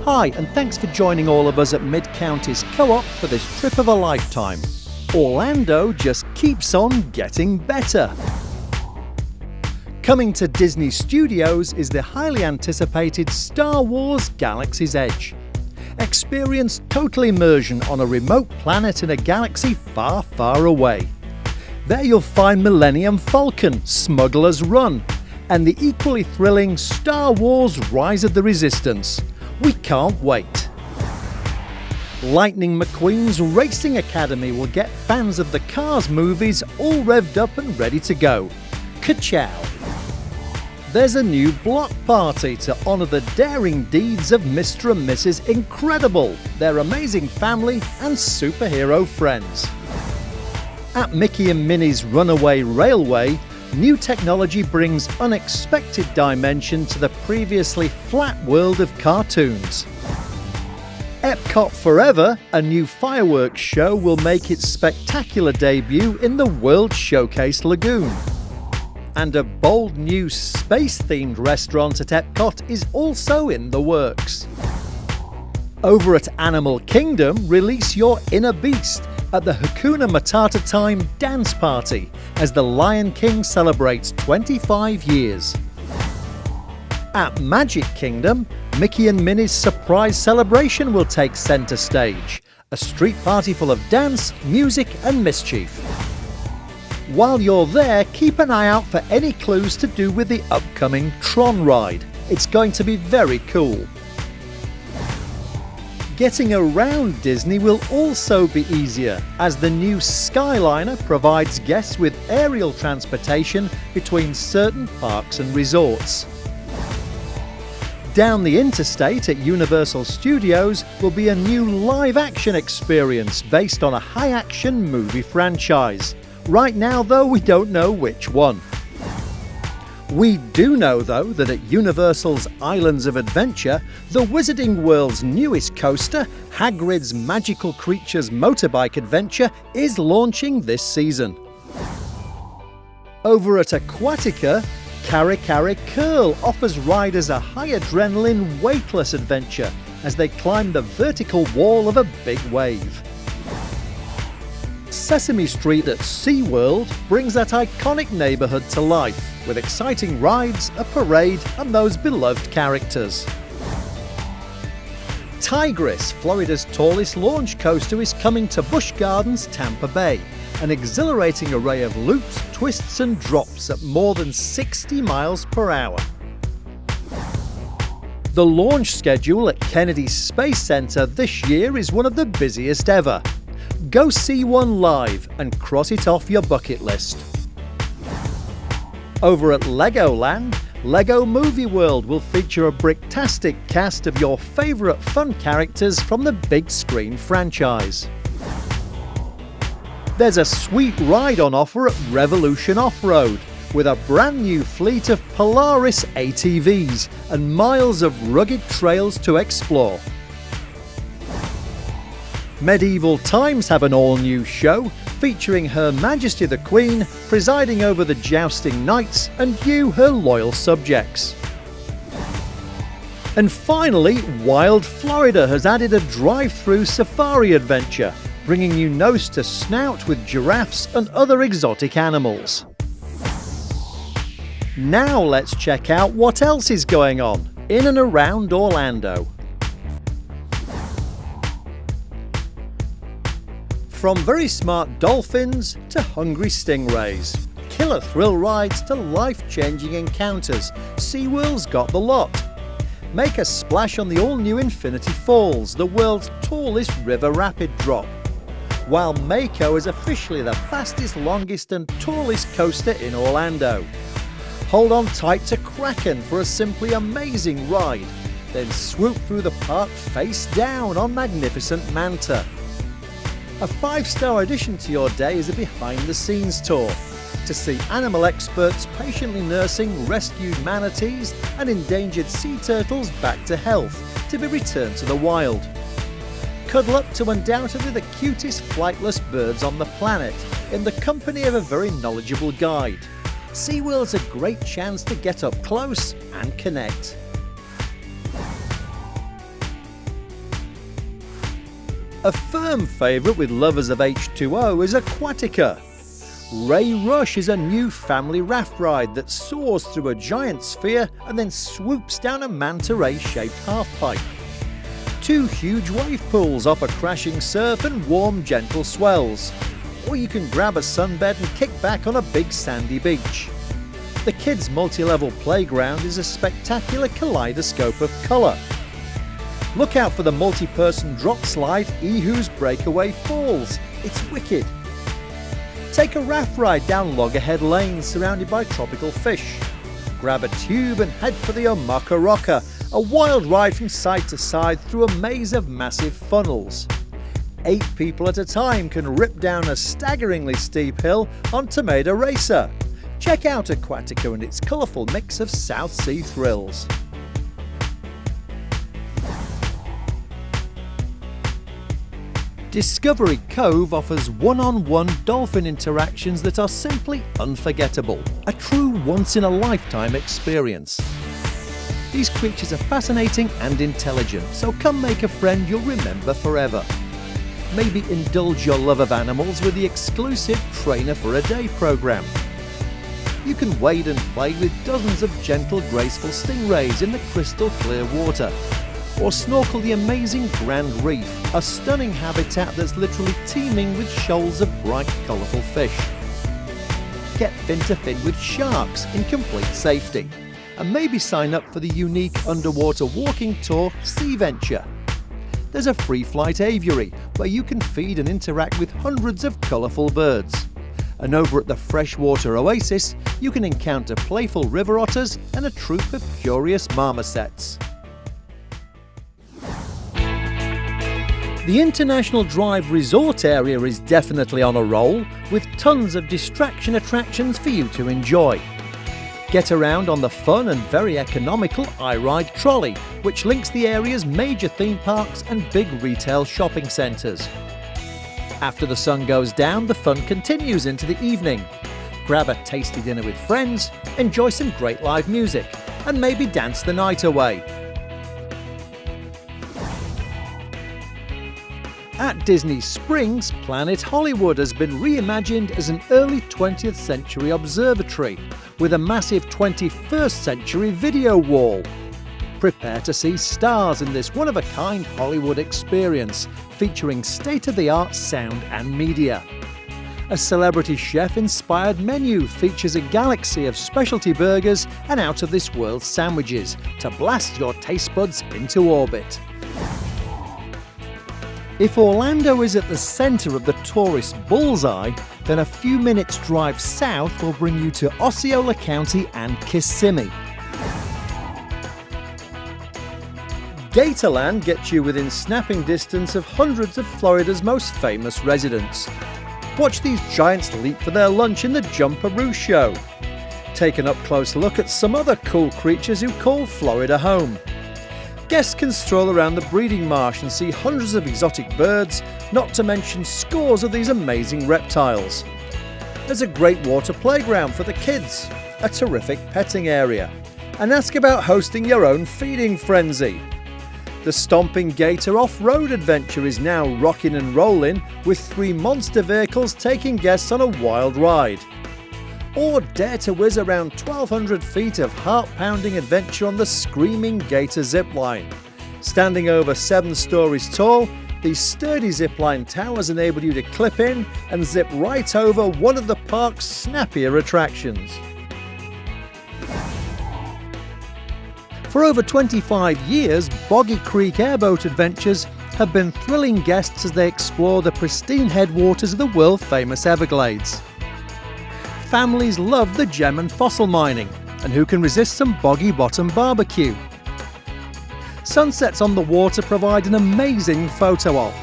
Hi, and thanks for joining all of us at Mid-Counties Co-op for this trip of a lifetime. Orlando just keeps on getting better. Coming to Disney Studios is the highly anticipated Star Wars Galaxy's Edge. Experience total immersion on a remote planet in a galaxy far, far away. There you'll find Millennium Falcon, Smuggler's Run, and the equally thrilling Star Wars Rise of the Resistance. We can't wait. Lightning McQueen's Racing Academy will get fans of the Cars movies all revved up and ready to go. Ka-chow! There's a new block party to honour the daring deeds of Mr. and Mrs. Incredible, their amazing family and superhero friends. At Mickey and Minnie's Runaway Railway, new technology brings unexpected dimension to the previously flat world of cartoons. Epcot Forever, a new fireworks show, will make its spectacular debut in the World Showcase Lagoon. And a bold new space-themed restaurant at Epcot is also in the works. Over at Animal Kingdom, release your inner beast at the Hakuna Matata Time dance party as the Lion King celebrates 25 years. At Magic Kingdom, Mickey and Minnie's surprise celebration will take centre stage, a street party full of dance, music and mischief. While you're there, keep an eye out for any clues to do with the upcoming Tron ride. It's going to be very cool. Getting around Disney will also be easier, as the new Skyliner provides guests with aerial transportation between certain parks and resorts. Down the interstate at Universal Studios will be a new live-action experience based on a high-action movie franchise. Right now, though, we don't know which one. We do know, though, that at Universal's Islands of Adventure, the Wizarding World's newest coaster, Hagrid's Magical Creatures Motorbike Adventure, is launching this season. Over at Aquatica, Kari Kari Curl offers riders a high-adrenaline, weightless adventure as they climb the vertical wall of a big wave. Sesame Street at SeaWorld brings that iconic neighbourhood to life, with exciting rides, a parade and those beloved characters. Tigris, Florida's tallest launch coaster, is coming to Busch Gardens, Tampa Bay, an exhilarating array of loops, twists and drops at more than 60 miles per hour. The launch schedule at Kennedy Space Center this year is one of the busiest ever. Go see one live and cross it off your bucket list. Over at Legoland, Lego Movie World will feature a bricktastic cast of your favourite fun characters from the big screen franchise. There's a sweet ride on offer at Revolution Off-Road, with a brand new fleet of Polaris ATVs and miles of rugged trails to explore. Medieval Times have an all-new show featuring Her Majesty the Queen presiding over the jousting knights and you, her loyal subjects. And finally, Wild Florida has added a drive-through safari adventure, bringing you nose to snout with giraffes and other exotic animals. Now let's check out what else is going on in and around Orlando. From very smart dolphins to hungry stingrays, killer thrill rides to life-changing encounters, SeaWorld's got the lot. Make a splash on the all-new Infiniti Falls, the world's tallest river rapid drop. While Mako is officially the fastest, longest and tallest coaster in Orlando. Hold on tight to Kraken for a simply amazing ride, then swoop through the park face down on Magnificent Manta. A 5-star addition to your day is a behind-the-scenes tour to see animal experts patiently nursing rescued manatees and endangered sea turtles back to health to be returned to the wild. Cuddle up to undoubtedly the cutest flightless birds on the planet in the company of a very knowledgeable guide. SeaWorld's a great chance to get up close and connect. A firm favourite with lovers of H2O is Aquatica. Ray Rush is a new family raft ride that soars through a giant sphere and then swoops down a manta ray-shaped halfpipe. 2 huge wave pools offer crashing surf and warm, gentle swells. Or you can grab a sunbed and kick back on a big sandy beach. The kids' multi-level playground is a spectacular kaleidoscope of colour. Look out for the multi-person drop slide Ehu's Breakaway Falls. It's wicked. Take a raft ride down Loggerhead Lane surrounded by tropical fish. Grab a tube and head for the Omaka Rocker, a wild ride from side to side through a maze of massive funnels. 8 people at a time can rip down a staggeringly steep hill on Tomato Racer. Check out Aquatica and its colourful mix of South Sea thrills. Discovery Cove offers one-on-one dolphin interactions that are simply unforgettable. A true once-in-a-lifetime experience. These creatures are fascinating and intelligent, so come make a friend you'll remember forever. Maybe indulge your love of animals with the exclusive Trainer for a Day program. You can wade and play with dozens of gentle, graceful stingrays in the crystal clear water. Or snorkel the amazing Grand Reef, a stunning habitat that's literally teeming with shoals of bright, colourful fish. Get fin to fin with sharks in complete safety. And maybe sign up for the unique underwater walking tour Sea Venture. There's a free flight aviary where you can feed and interact with hundreds of colourful birds. And over at the freshwater oasis, you can encounter playful river otters and a troop of curious marmosets. The International Drive Resort area is definitely on a roll, with tons of distraction attractions for you to enjoy. Get around on the fun and very economical iRide Trolley, which links the area's major theme parks and big retail shopping centres. After the sun goes down, the fun continues into the evening. Grab a tasty dinner with friends, enjoy some great live music, and maybe dance the night away. At Disney Springs, Planet Hollywood has been reimagined as an early 20th century observatory with a massive 21st century video wall. Prepare to see stars in this one-of-a-kind Hollywood experience featuring state-of-the-art sound and media. A celebrity chef-inspired menu features a galaxy of specialty burgers and out-of-this-world sandwiches to blast your taste buds into orbit. If Orlando is at the centre of the tourist bullseye, then a few minutes drive south will bring you to Osceola County and Kissimmee. Gatorland gets you within snapping distance of hundreds of Florida's most famous residents. Watch these giants leap for their lunch in the Jumperoo Show. Take an up-close look at some other cool creatures who call Florida home. Guests can stroll around the breeding marsh and see hundreds of exotic birds, not to mention scores of these amazing reptiles. There's a great water playground for the kids, a terrific petting area, and ask about hosting your own feeding frenzy. The Stomping Gator off-road adventure is now rocking and rolling, with 3 monster vehicles taking guests on a wild ride. Or dare to whiz around 1,200 feet of heart-pounding adventure on the Screaming Gator zipline. Standing over 7 stories tall, these sturdy zipline towers enable you to clip in and zip right over one of the park's snappier attractions. For over 25 years, Boggy Creek Airboat Adventures have been thrilling guests as they explore the pristine headwaters of the world-famous Everglades. Families love the gem and fossil mining, and who can resist some boggy bottom barbecue? Sunsets on the water provide an amazing photo op,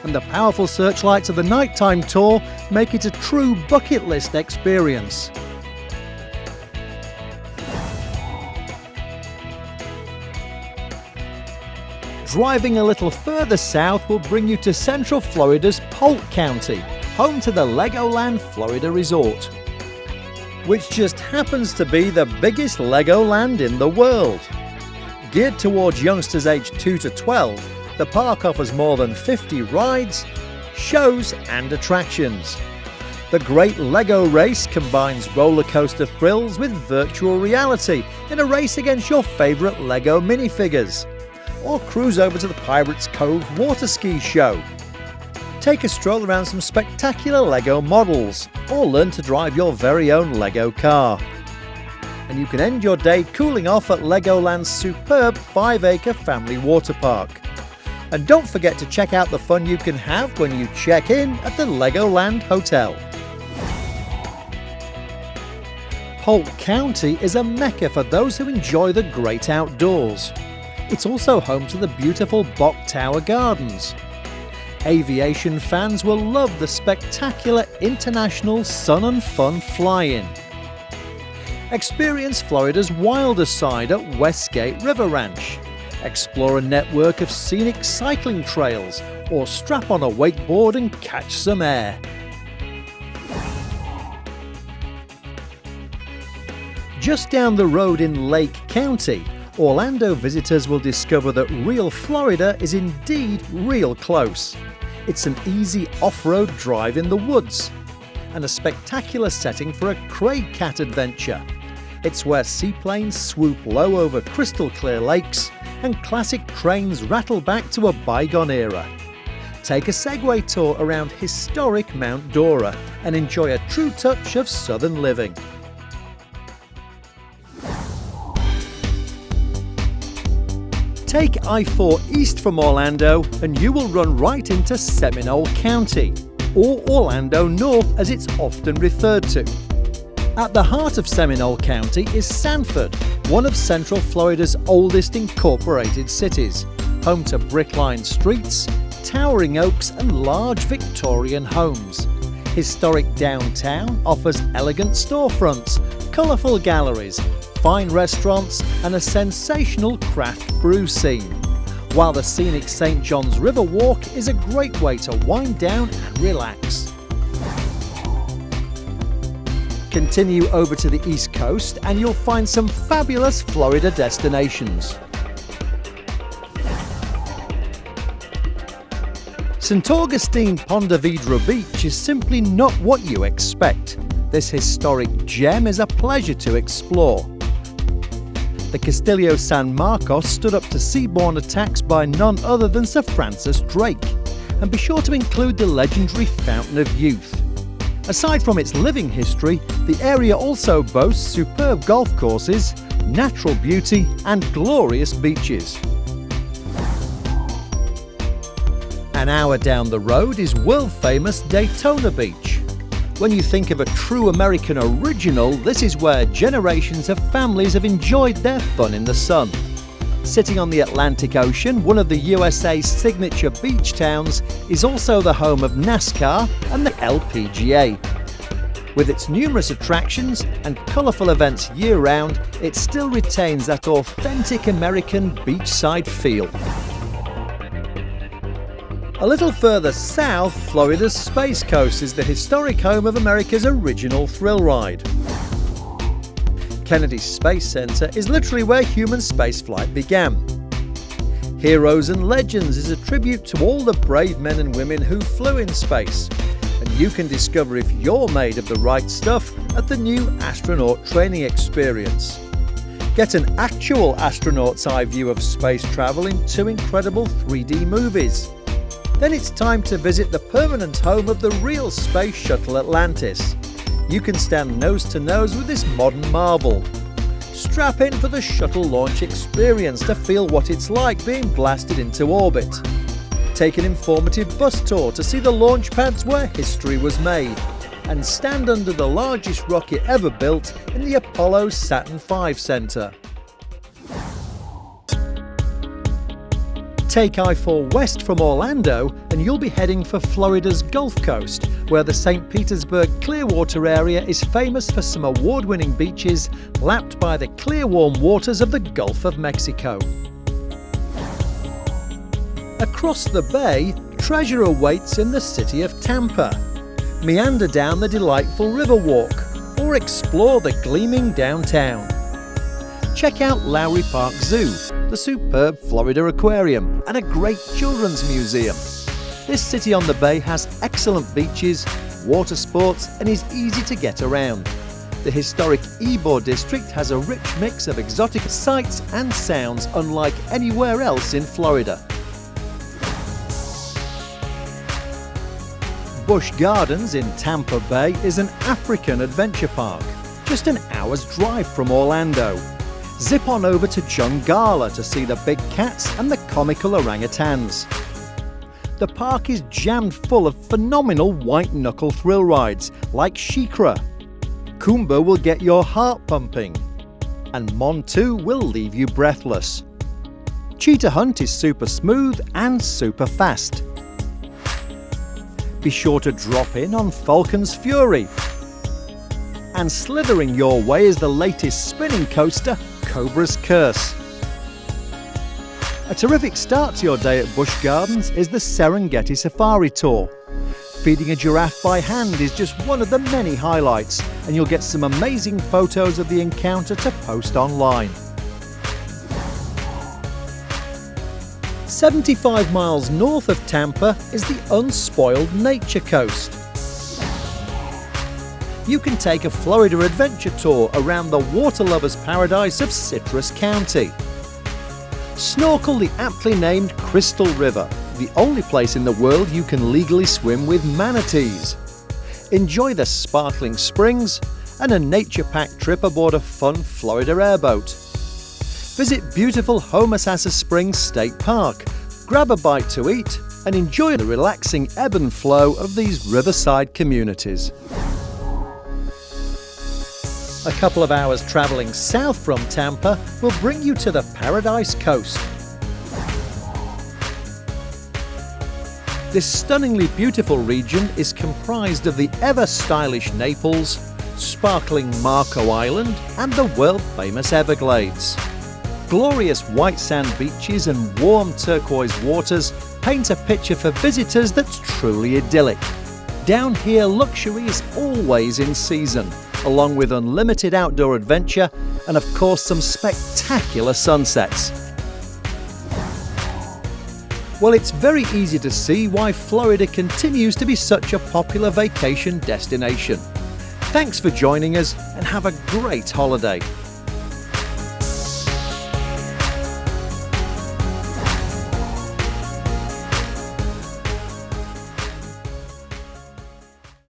and the powerful searchlights of the nighttime tour make it a true bucket list experience. Driving a little further south will bring you to Central Florida's Polk County, home to the Legoland Florida Resort, which just happens to be the biggest Legoland in the world. Geared towards youngsters aged 2 to 12, The park offers more than 50 rides, shows and attractions. The Great Lego Race combines roller coaster thrills with virtual reality in a race against your favourite Lego minifigures. Or cruise over to the Pirates Cove water ski show. Take a stroll around some spectacular Lego models, or learn to drive your very own Lego car. And you can end your day cooling off at Legoland's superb 5-acre family water park. And don't forget to check out the fun you can have when you check in at the Legoland Hotel. Polk County is a mecca for those who enjoy the great outdoors. It's also home to the beautiful Bok Tower Gardens. Aviation fans will love the spectacular International Sun and Fun Fly-In. Experience Florida's wildest side at Westgate River Ranch. Explore a network of scenic cycling trails, or strap on a wakeboard and catch some air. Just down the road in Lake County, Orlando visitors will discover that real Florida is indeed real close. It's an easy off-road drive in the woods, and a spectacular setting for a Craig Cat adventure. It's where seaplanes swoop low over crystal clear lakes, and classic trains rattle back to a bygone era. Take a Segway tour around historic Mount Dora and enjoy a true touch of southern living. Take I-4 east from Orlando and you will run right into Seminole County, or Orlando North as it's often referred to. At the heart of Seminole County is Sanford, one of Central Florida's oldest incorporated cities, home to brick-lined streets, towering oaks and large Victorian homes. Historic downtown offers elegant storefronts, colourful galleries, fine restaurants and a sensational craft brew scene, while the scenic St. John's River Walk is a great way to wind down and relax. Continue over to the East Coast and you'll find some fabulous Florida destinations. St. Augustine Ponte Vedra Beach is simply not what you expect. This historic gem is a pleasure to explore. The Castillo San Marcos stood up to seaborne attacks by none other than Sir Francis Drake, and be sure to include the legendary Fountain of Youth. Aside from its living history, the area also boasts superb golf courses, natural beauty and glorious beaches. An hour down the road is world-famous Daytona Beach. When you think of a true American original, this is where generations of families have enjoyed their fun in the sun. Sitting on the Atlantic Ocean, one of the USA's signature beach towns is also the home of NASCAR and the LPGA. With its numerous attractions and colourful events year-round, it still retains that authentic American beachside feel. A little further south, Florida's Space Coast is the historic home of America's original thrill ride. Kennedy Space Center is literally where human spaceflight began. Heroes and Legends is a tribute to all the brave men and women who flew in space, and you can discover if you're made of the right stuff at the new astronaut training experience. Get an actual astronaut's eye view of space travel in 2 incredible 3D movies. Then it's time to visit the permanent home of the real space shuttle Atlantis. You can stand nose to nose with this modern marvel. Strap in for the shuttle launch experience to feel what it's like being blasted into orbit. Take an informative bus tour to see the launch pads where history was made, and stand under the largest rocket ever built in the Apollo Saturn V Center. Take I-4 west from Orlando and you'll be heading for Florida's Gulf Coast, where the St. Petersburg Clearwater area is famous for some award-winning beaches lapped by the clear warm waters of the Gulf of Mexico. Across the bay, treasure awaits in the city of Tampa. Meander down the delightful Riverwalk or explore the gleaming downtown. check out Lowry Park Zoo, the superb Florida aquarium, and a great children's museum. This city on the bay has excellent beaches, water sports, and is easy to get around. The historic Ybor district has a rich mix of exotic sights and sounds unlike anywhere else in Florida. Busch Gardens in Tampa Bay is an African adventure park, just an hour's drive from Orlando. Zip on over to Chungala to see the big cats and the comical orangutans. The park is jammed full of phenomenal white-knuckle thrill rides like Shikra. Kumba will get your heart pumping, and Montu will leave you breathless. Cheetah Hunt is super smooth and super fast. Be sure to drop in on Falcon's Fury. And slithering your way is the latest spinning coaster, Cobras Curse. A terrific start to your day at Busch Gardens is the Serengeti Safari Tour. Feeding a giraffe by hand is just one of the many highlights, and you'll get some amazing photos of the encounter to post online. 75 miles north of Tampa is the unspoiled Nature Coast. You can take a Florida adventure tour around the water lovers' paradise of Citrus County. Snorkel the aptly named Crystal River, the only place in the world you can legally swim with manatees. Enjoy the sparkling springs and a nature-packed trip aboard a fun Florida airboat. Visit beautiful Homosassa Springs State Park, grab a bite to eat, and enjoy the relaxing ebb and flow of these riverside communities. A couple of hours travelling south from Tampa will bring you to the Paradise Coast. This stunningly beautiful region is comprised of the ever-stylish Naples, sparkling Marco Island, and the world-famous Everglades. Glorious white sand beaches and warm turquoise waters paint a picture for visitors that's truly idyllic. Down here, luxury is always in season, along with unlimited outdoor adventure and of course some spectacular sunsets. Well, it's very easy to see why Florida continues to be such a popular vacation destination. Thanks for joining us and have a great holiday.